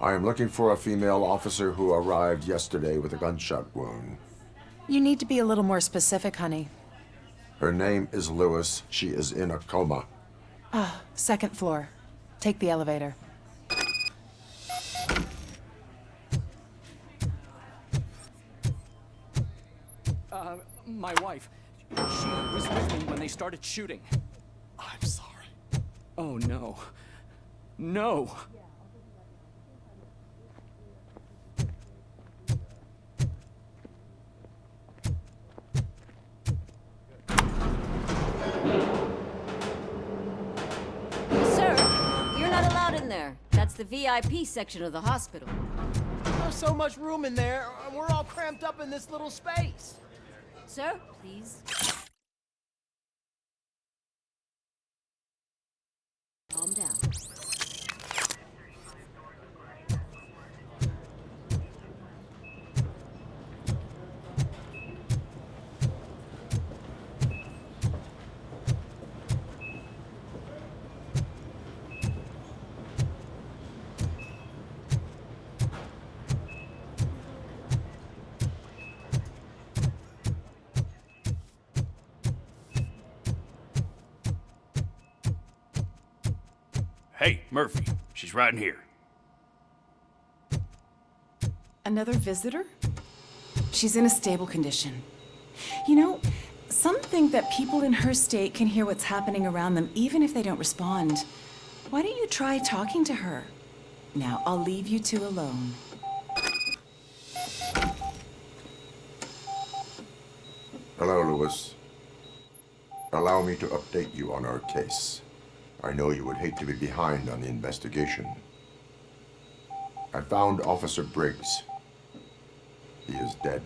I am looking for a female officer who arrived yesterday with a gunshot wound. You need to be a little more specific, honey. Her name is Lewis. She is in a coma. Second floor. Take the elevator. My wife. She was with me when they started shooting. I'm sorry. Oh, no. No! Sir, you're not allowed in there. That's the VIP section of the hospital. There's so much room in there, and we're all cramped up in this little space. Sir, please. Calm down. Hey, Murphy. She's right in here. Another visitor? She's in a stable condition. You know, some think that people in her state can hear what's happening around them even if they don't respond. Why don't you try talking to her? Now, I'll leave you two alone. Hello, Lewis. Allow me to update you on our case. I know you would hate to be behind on the investigation. I found Officer Briggs. He is dead.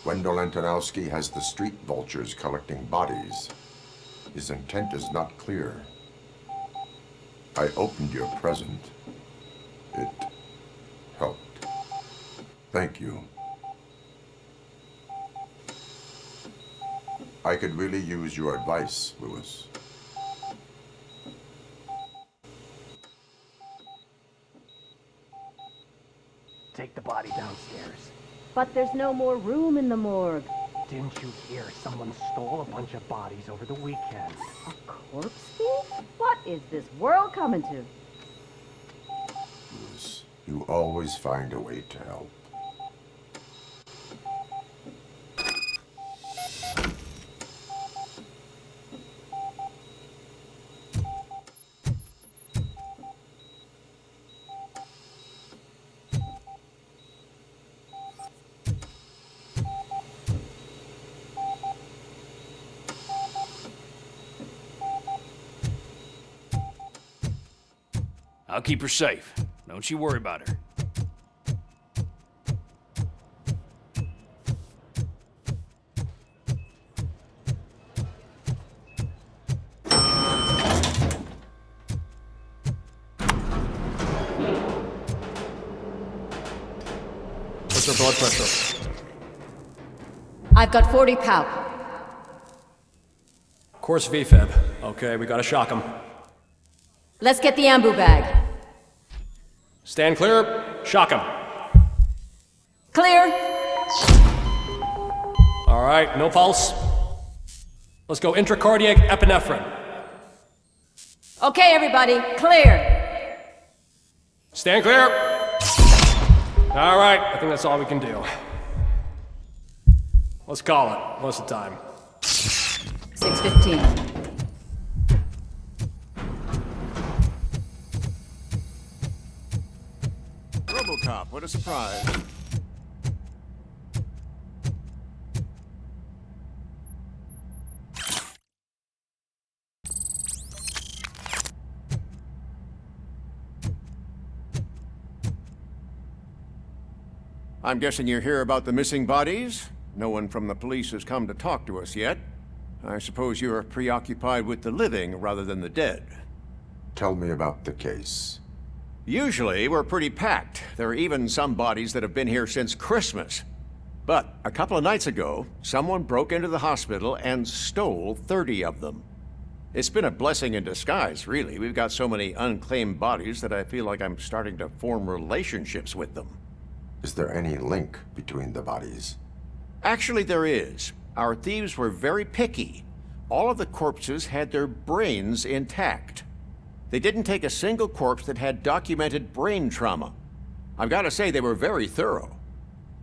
Wendell Antonowski has the street vultures collecting bodies. His intent is not clear. I opened your present. It helped. Thank you. I could really use your advice, Lewis. Take the body downstairs. But there's no more room in the morgue. Didn't you hear someone stole a bunch of bodies over the weekend? A corpse thief? What is this world coming to? Lewis, you always find a way to help. I'll keep her safe. Don't you worry about her. What's her blood pressure? I've got 40 pow. Course VFib. Okay, we gotta shock him. Let's get the ambu bag. Stand clear. Shock him. Clear. All right, no pulse. Let's go intracardiac epinephrine. Okay, everybody, clear. Stand clear. All right, I think that's all we can do. Let's call it. What's the time? 6:15. RoboCop, what a surprise. I'm guessing you're here about the missing bodies? No one from the police has come to talk to us yet. I suppose you're preoccupied with the living rather than the dead. Tell me about the case. Usually, we're pretty packed. There are even some bodies that have been here since Christmas. But a couple of nights ago, someone broke into the hospital and stole 30 of them. It's been a blessing in disguise, really. We've got so many unclaimed bodies that I feel like I'm starting to form relationships with them. Is there any link between the bodies? Actually, there is. Our thieves were very picky. All of the corpses had their brains intact. They didn't take a single corpse that had documented brain trauma. I've got to say, they were very thorough.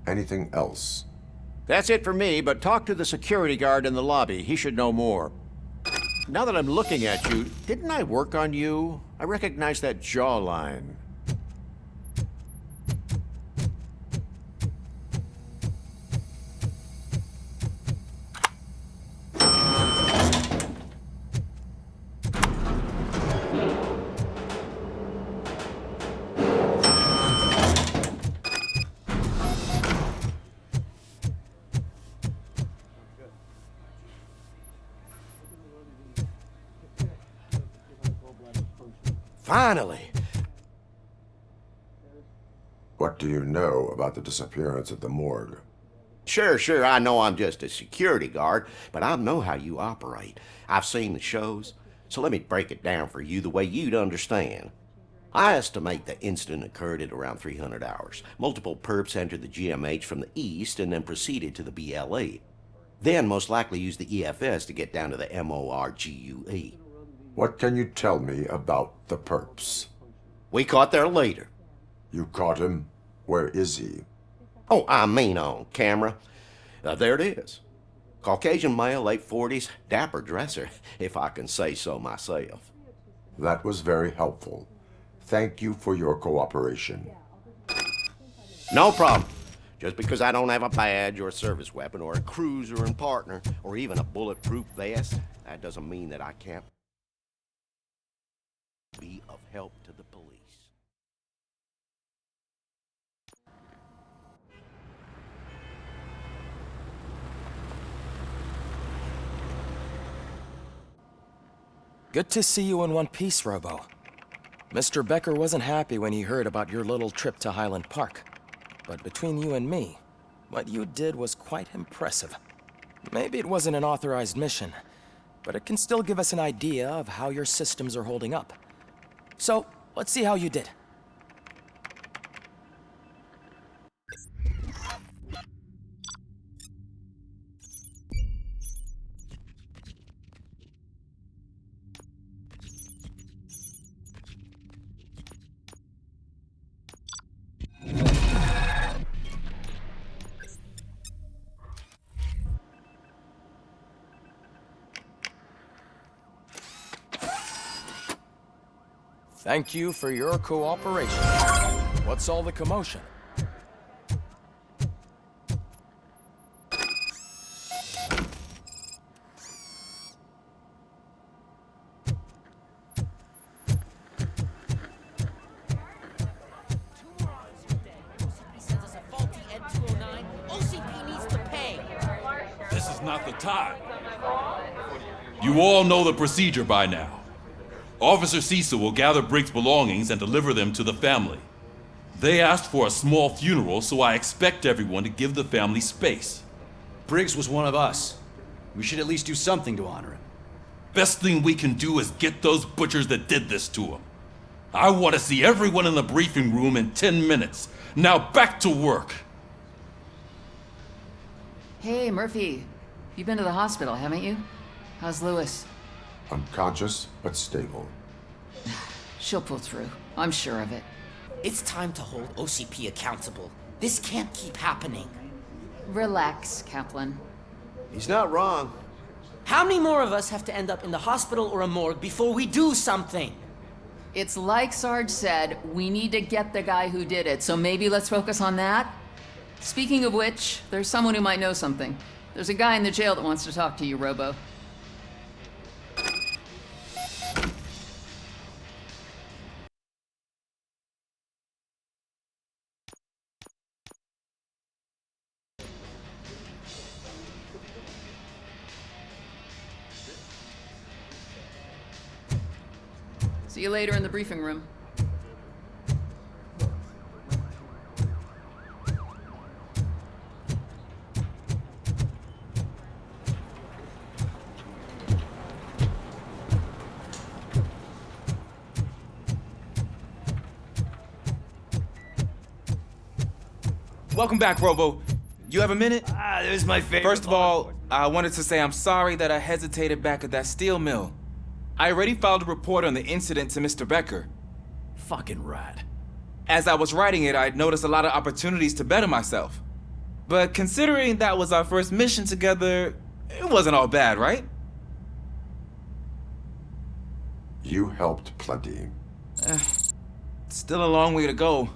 Anything else? That's it for me, but talk to the security guard in the lobby. He should know more. Now that I'm looking at you, didn't I work on you? I recognize that jawline. Finally! What do you know about the disappearance at the morgue? Sure, I know I'm just a security guard, but I know how you operate. I've seen the shows, so let me break it down for you the way you'd understand. I estimate the incident occurred at around 300 hours. Multiple perps entered the GMH from the east and then proceeded to the BLE. Then most likely used the EFS to get down to the MORGUE. What can you tell me about the perps? We caught their leader. You caught him? Where is he? Oh, I mean on camera. There it is. Caucasian male, late 40s, dapper dresser, if I can say so myself. That was very helpful. Thank you for your cooperation. No problem. Just because I don't have a badge or a service weapon or a cruiser and partner or even a bulletproof vest, that doesn't mean that I can't be of help to the police. Good to see you in one piece, Robo. Mr. Becker wasn't happy when he heard about your little trip to Highland Park. But between you and me, what you did was quite impressive. Maybe it wasn't an authorized mission, but it can still give us an idea of how your systems are holding up. So, let's see how you did. Thank you for your cooperation. What's all the commotion? This is not the time. You all know the procedure by now. Officer Cecil will gather Briggs' belongings and deliver them to the family. They asked for a small funeral, so I expect everyone to give the family space. Briggs was one of us. We should at least do something to honor him. Best thing we can do is get those butchers that did this to him. I want to see everyone in the briefing room in 10 minutes. Now back to work. Hey, Murphy. You've been to the hospital, haven't you? How's Lewis? Unconscious, but stable. She'll pull through. I'm sure of it. It's time to hold OCP accountable. This can't keep happening. Relax, Kaplan. He's not wrong. How many more of us have to end up in the hospital or a morgue before we do something? It's like Sarge said, we need to get the guy who did it, so maybe let's focus on that? Speaking of which, there's someone who might know something. There's a guy in the jail that wants to talk to you, Robo. See you later in the briefing room. Welcome back, Robo. You have a minute? This is my favorite. First of all, I wanted to say I'm sorry that I hesitated back at that steel mill. I already filed a report on the incident to Mr. Becker. Fucking rat. As I was writing it, I'd noticed a lot of opportunities to better myself. But considering that was our first mission together, it wasn't all bad, right? You helped plenty. Still a long way to go.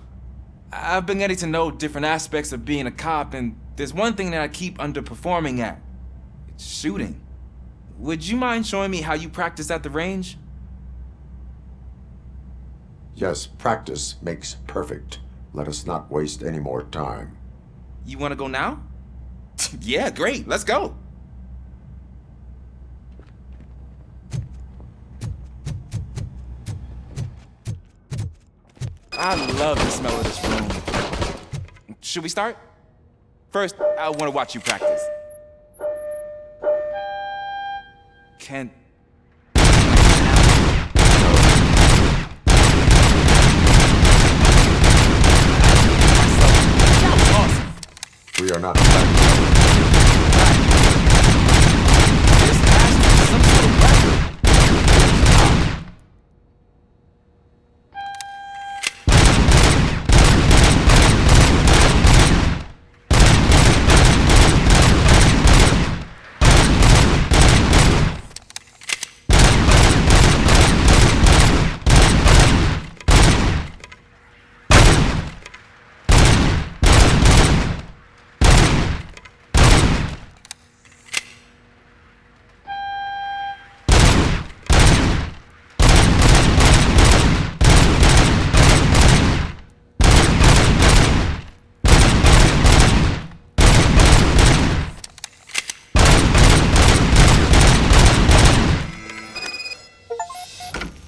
I've been getting to know different aspects of being a cop, and there's one thing that I keep underperforming at. It's shooting. Would you mind showing me how you practice at the range? Yes, practice makes perfect. Let us not waste any more time. You want to go now? Yeah, great. Let's go. I love the smell of this room. Should we start? First, I want to watch you practice. Can... We are not practicing. This has to be some sort of record.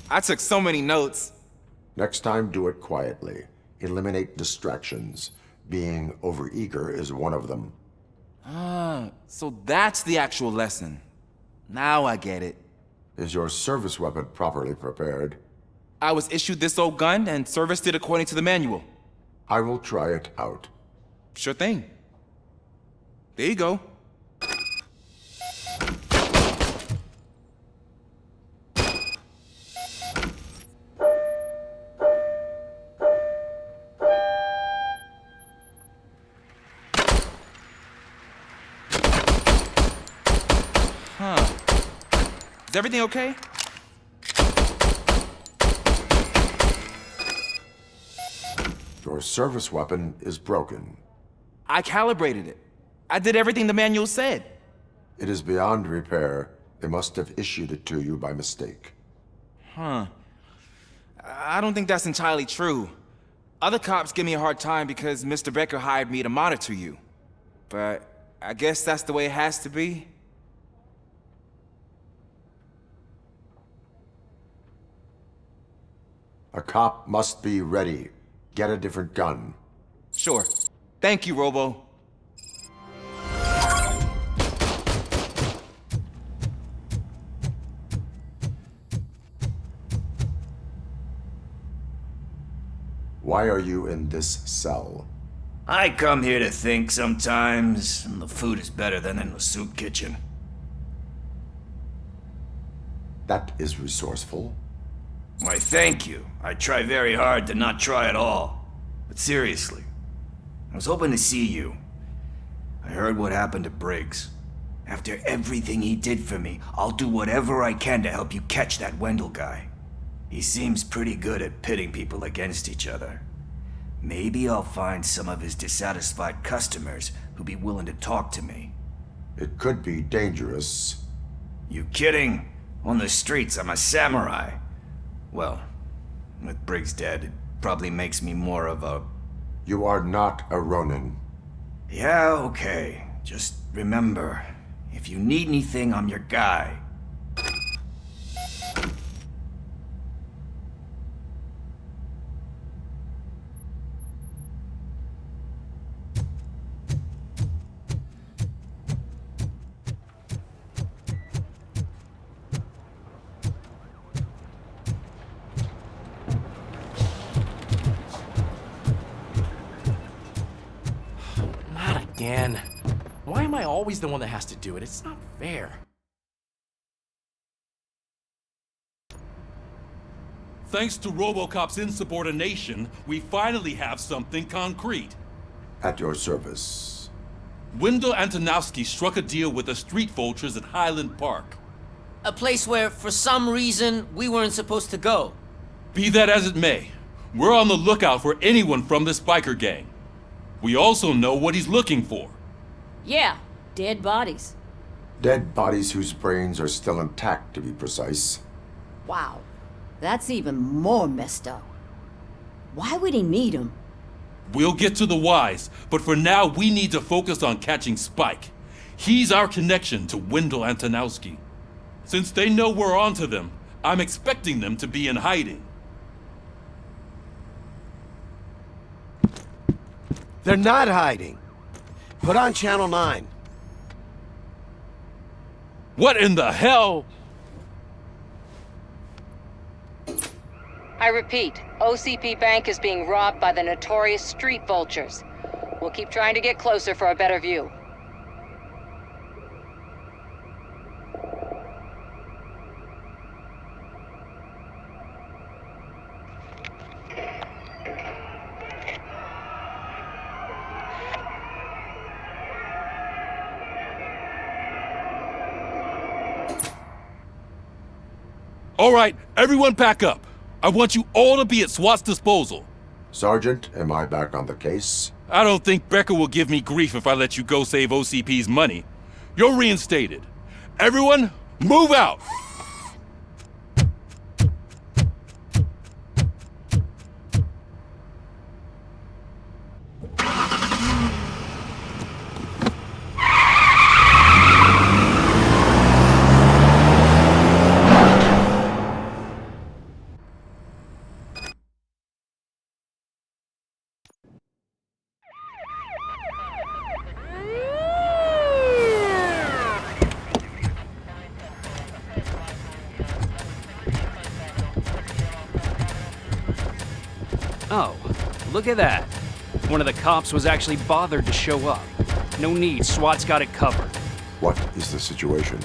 I took so many notes. Next time, do it quietly. Eliminate distractions. Being overeager is one of them. So that's the actual lesson. Now I get it. Is your service weapon properly prepared? I was issued this old gun and serviced it according to the manual. I will try it out. Sure thing. There you go. Is everything okay? Your service weapon is broken. I calibrated it. I did everything the manual said. It is beyond repair. They must have issued it to you by mistake. I don't think that's entirely true. Other cops give me a hard time because Mr. Becker hired me to monitor you. But I guess that's the way it has to be. A cop must be ready. Get a different gun. Sure. Thank you, Robo. Why are you in this cell? I come here to think sometimes, and the food is better than in the soup kitchen. That is resourceful. Why, thank you. I try very hard to not try at all. But seriously, I was hoping to see you. I heard what happened to Briggs. After everything he did for me, I'll do whatever I can to help you catch that Wendell guy. He seems pretty good at pitting people against each other. Maybe I'll find some of his dissatisfied customers who'd be willing to talk to me. It could be dangerous. You kidding? On the streets, I'm a samurai. Well, with Briggs dead, it probably makes me more of a... You are not a Ronin. Yeah, okay. Just remember, if you need anything, I'm your guy. again. Why am I always the one that has to do it? It's not fair. Thanks to RoboCop's insubordination, we finally have something concrete. At your service. Wendell Antonowski struck a deal with the street vultures at Highland Park. A place where, for some reason, we weren't supposed to go. Be that as it may, we're on the lookout for anyone from this biker gang. We also know what he's looking for. Yeah, dead bodies. Dead bodies whose brains are still intact, to be precise. Wow, that's even more messed up. Why would he need them? We'll get to the whys, but for now we need to focus on catching Spike. He's our connection to Wendell Antonowski. Since they know we're onto them, I'm expecting them to be in hiding. They're not hiding. Put on Channel 9. What in the hell? I repeat, OCP Bank is being robbed by the notorious street vultures. We'll keep trying to get closer for a better view. All right, everyone pack up. I want you all to be at SWAT's disposal. Sergeant, am I back on the case? I don't think Becker will give me grief if I let you go save OCP's money. You're reinstated. Everyone, move out! Oh, look at that. One of the cops was actually bothered to show up. No need, SWAT's got it covered. What is the situation?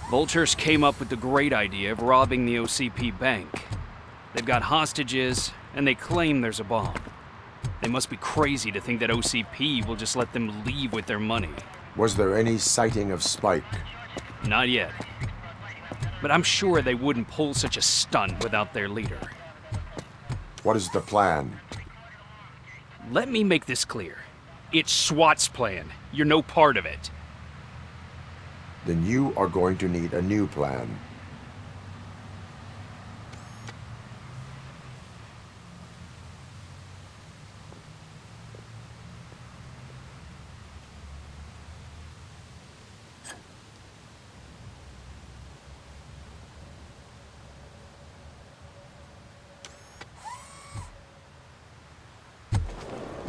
Vultures came up with the great idea of robbing the OCP bank. They've got hostages, and they claim there's a bomb. They must be crazy to think that OCP will just let them leave with their money. Was there any sighting of Spike? Not yet. But I'm sure they wouldn't pull such a stunt without their leader. What is the plan? Let me make this clear. It's SWAT's plan. You're no part of it. Then you are going to need a new plan.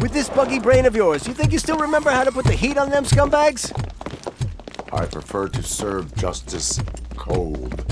With this buggy brain of yours, you think you still remember how to put the heat on them scumbags? I prefer to serve justice cold.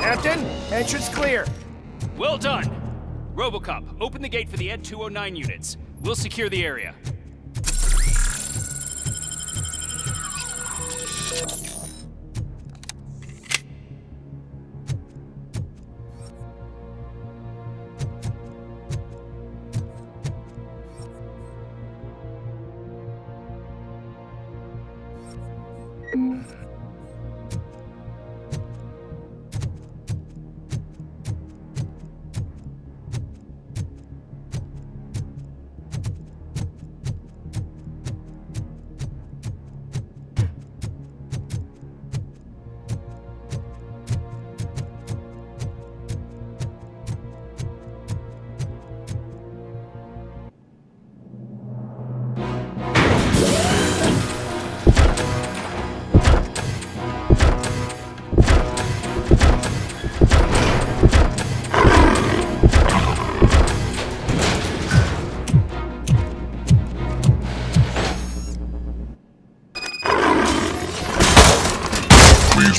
Captain, entrance clear. Well done. RoboCop, open the gate for the Ed 209 units. We'll secure the area.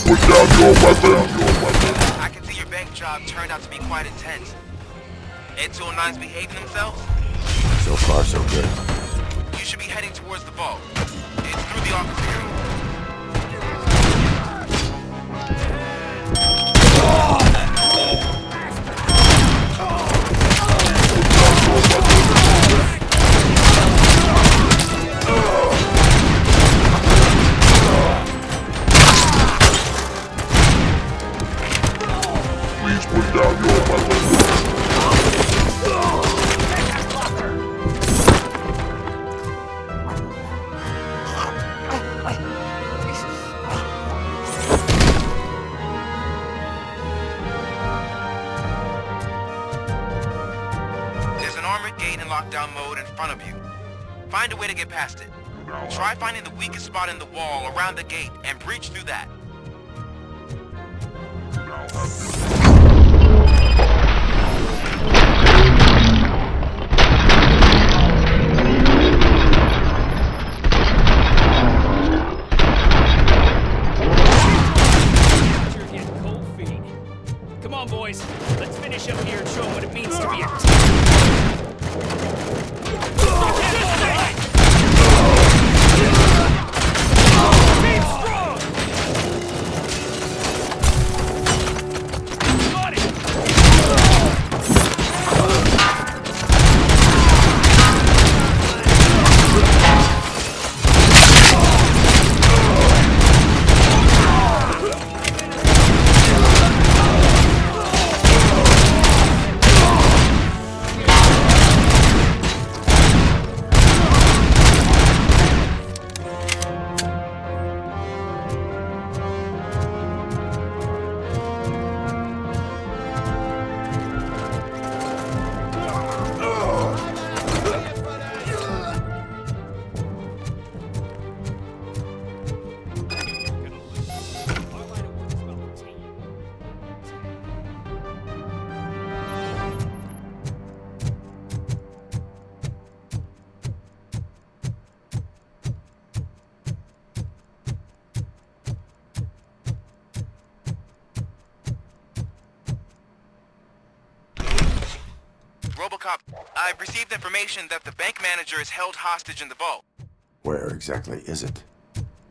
put down your weapon. I can see your bank job turned out to be quite intense. Ed 209's behaving themselves? So far, so good. You should be heading towards the vault. It's through the office area. Please put down your weapon. There's an armored gate in lockdown mode in front of you. Find a way to get past it. Try finding the weakest spot in the wall around the gate and breach through that. Come on, boys. Let's finish up here and show them what it means to be a team. Team strong! RoboCop, I've received information that the bank manager is held hostage in the vault. Where exactly is it?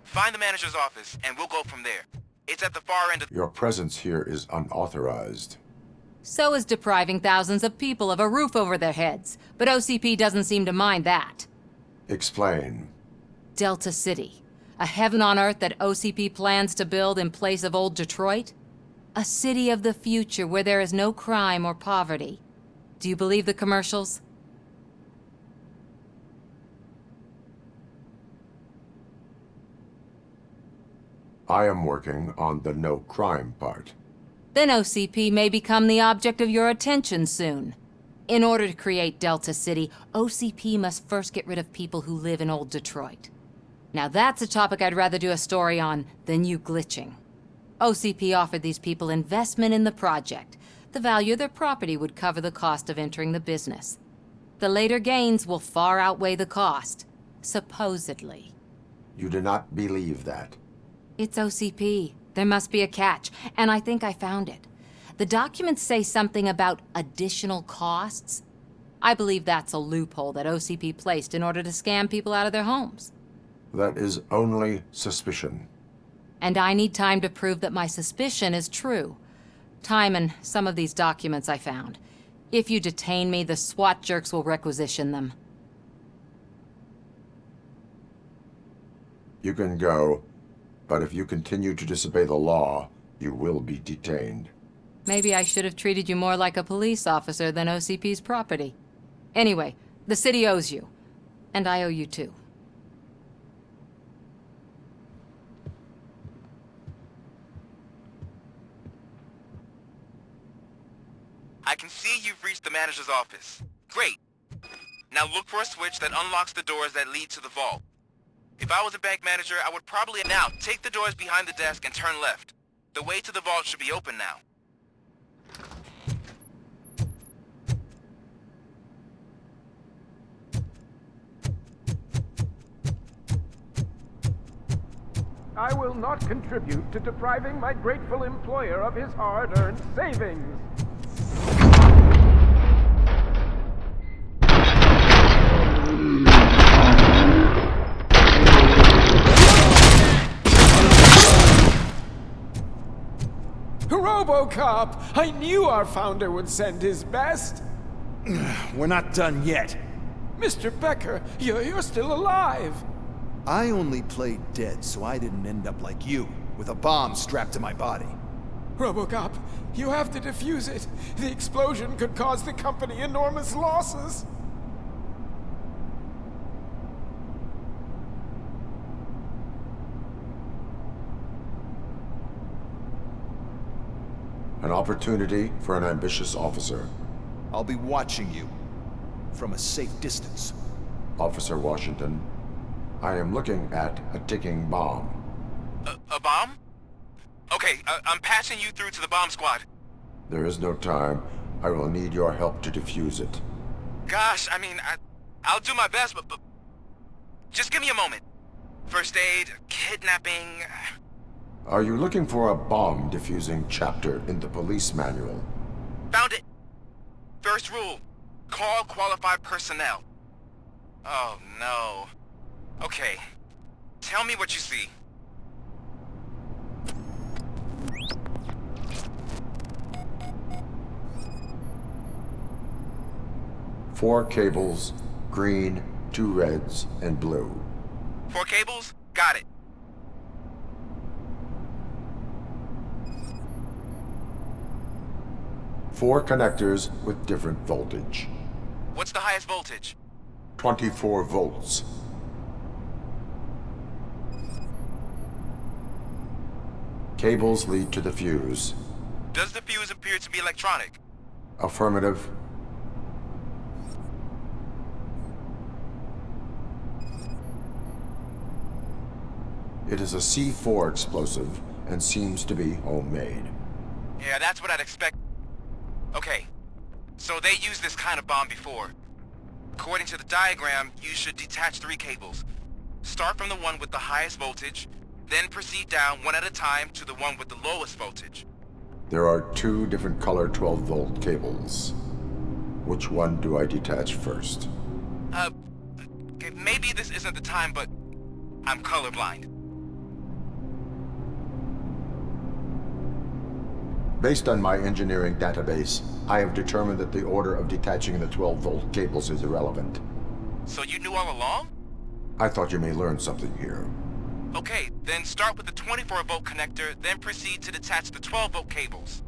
Find the manager's office, and we'll go from there. It's at the far end of... Your presence here is unauthorized. So is depriving thousands of people of a roof over their heads. But OCP doesn't seem to mind that. Explain. Delta City. A heaven on earth that OCP plans to build in place of old Detroit? A city of the future where there is no crime or poverty. Do you believe the commercials? I am working on the no crime part. Then OCP may become the object of your attention soon. In order to create Delta City, OCP must first get rid of people who live in old Detroit. Now that's a topic I'd rather do a story on than you glitching. OCP offered these people investment in the project. The value of their property would cover the cost of entering the business. The later gains will far outweigh the cost, supposedly. You do not believe that? It's OCP. There must be a catch, and I think I found it. The documents say something about additional costs. I believe that's a loophole that OCP placed in order to scam people out of their homes. That is only suspicion. And I need time to prove that my suspicion is true. Time and some of these documents I found. If you detain me, the SWAT jerks will requisition them. You can go, but if you continue to disobey the law, you will be detained. Maybe I should have treated you more like a police officer than OCP's property. Anyway, the city owes you. And I owe you too. I can see you've reached the manager's office. Great. Now look for a switch that unlocks the doors that lead to the vault. If I was a bank manager, I would probably now take the doors behind the desk and turn left. The way to the vault should be open now. I will not contribute to depriving my grateful employer of his hard-earned savings. RoboCop! I knew our founder would send his best! We're not done yet. Mr. Becker, you're still alive! I only played dead so I didn't end up like you, with a bomb strapped to my body. RoboCop, you have to defuse it. The explosion could cause the company enormous losses. An opportunity for an ambitious officer. I'll be watching you from a safe distance. Officer Washington, I am looking at a ticking bomb. A bomb? Okay, I'm passing you through to the bomb squad. There is no time. I will need your help to defuse it. Gosh, I mean, I'll do my best, but just give me a moment. First aid, kidnapping... Are you looking for a bomb defusing chapter in the police manual? Found it. First rule, call qualified personnel. Oh, no. Okay, tell me what you see. Four cables, green, 2 reds, and blue. 4 cables? Got it. Four connectors with different voltage. What's the highest voltage? 24 volts. Cables lead to the fuse. Does the fuse appear to be electronic? Affirmative. It is a C4 explosive and seems to be homemade. Yeah, that's what I'd expect. Okay, so they used this kind of bomb before. According to the diagram, you should detach 3 cables. Start from the one with the highest voltage, then proceed down one at a time to the one with the lowest voltage. There are 2 different color 12-volt cables. Which one do I detach first? Okay, maybe this isn't the time, but I'm colorblind. Based on my engineering database, I have determined that the order of detaching the 12-volt cables is irrelevant. So you knew all along? I thought you may learn something here. Okay, then start with the 24-volt connector, then proceed to detach the 12-volt cables.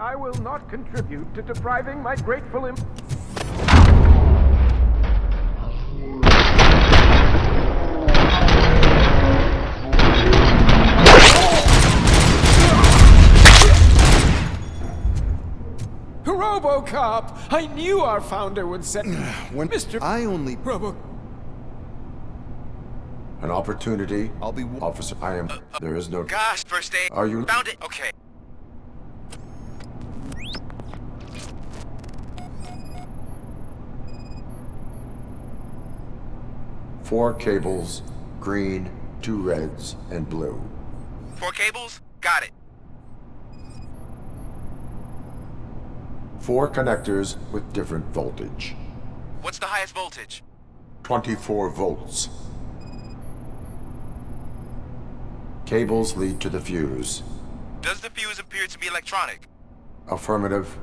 I will not contribute to depriving my grateful RoboCop! I knew our founder would send... When Mr. I only... An opportunity. I'll be... Officer, I am... There is no... Gosh, first aid. Are you... Found it. Okay. Four cables, green, 2 reds, and blue. 4 cables? Got it. 4 connectors with different voltage. What's the highest voltage? 24 volts. Cables lead to the fuse. Does the fuse appear to be electronic? Affirmative.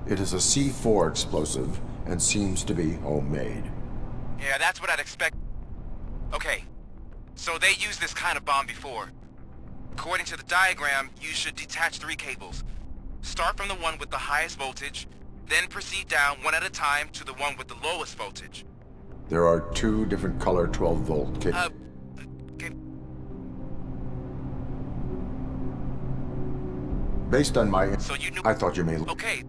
It is a C4 explosive and seems to be homemade. Yeah, that's what I'd expect. Okay, so they used this kind of bomb before. According to the diagram, you should detach 3 cables. Start from the one with the highest voltage, then proceed down one at a time to the one with the lowest voltage. There are 2 different color 12-volt cables. Based on my... So you knew... I thought you may... Okay.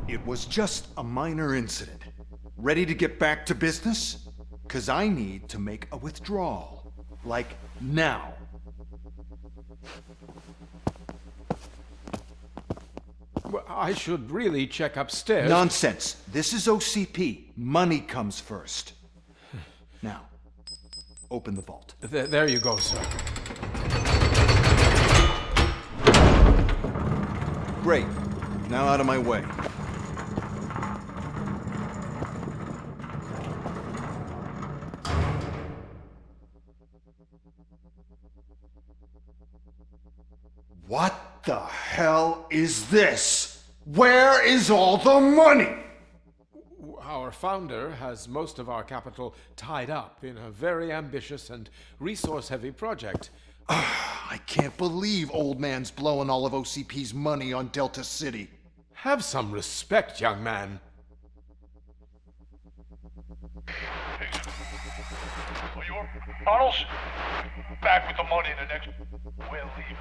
It was just a minor incident. Ready to get back to business? 'Cause I need to make a withdrawal. Like, now. Well, I should really check upstairs. Nonsense. This is OCP. Money comes first. Now, open the vault. There you go, sir. Great. Now out of my way. What the hell is this? Where is all the money? Our founder has most of our capital tied up in a very ambitious and resource-heavy project. I can't believe old man's blowing all of OCP's money on Delta City. Have some respect, young man. Arnold's back with the money in the next... We're leaving.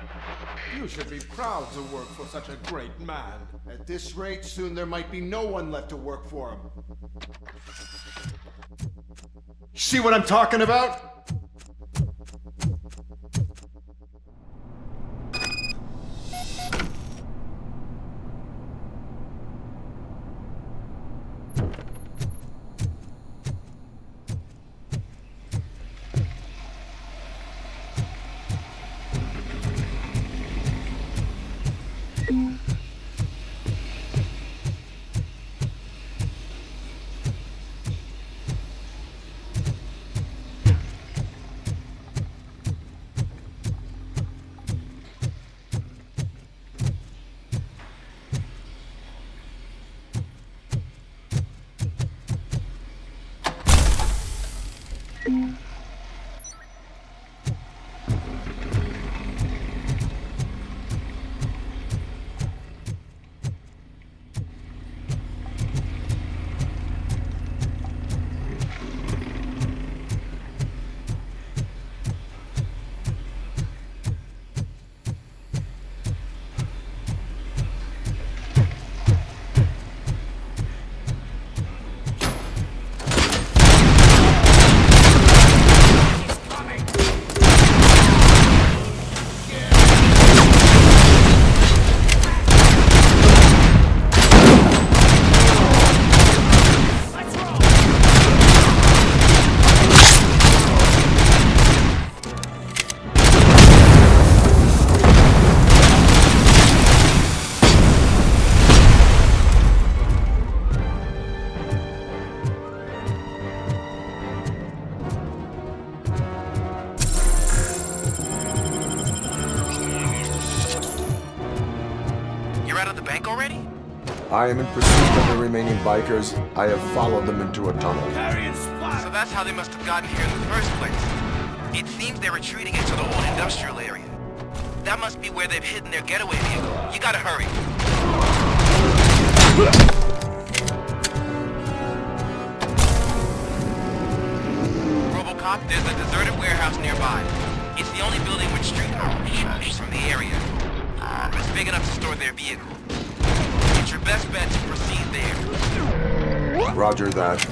You should be proud to work for such a great man. At this rate, soon there might be no one left to work for him. See what I'm talking about? I am in pursuit of the remaining bikers. I have followed them into a tunnel. So that's how they must have gotten here in the first place. It seems they're retreating into the old industrial area. That must be where they've hidden their getaway vehicle. You gotta hurry. RoboCop, there's a deserted warehouse nearby. It's the only building with street power from the area. It's big enough to store their vehicle. It's your best bet to proceed there. Roger that.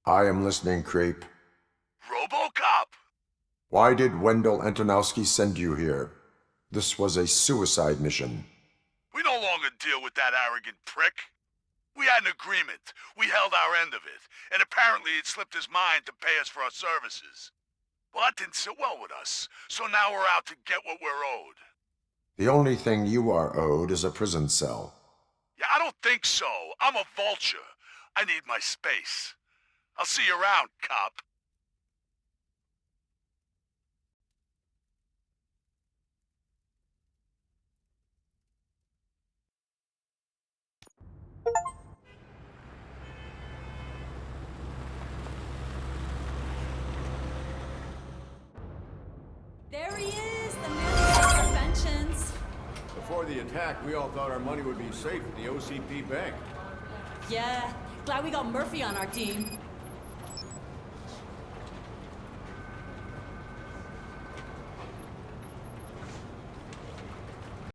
I am listening, creep. RoboCop! Why did Wendell Antonowski send you here? This was a suicide mission. We no longer deal with that arrogant prick. We had an agreement. We held our end of it, and apparently it slipped his mind to pay us for our services. Well, that didn't sit well with us, so now we're out to get what we're owed. The only thing you are owed is a prison cell. Yeah, I don't think so. I'm a vulture. I need my space. I'll see you around, cop. There he is, the man of interventions. Before the attack, we all thought our money would be safe at the OCP bank. Yeah, glad we got Murphy on our team.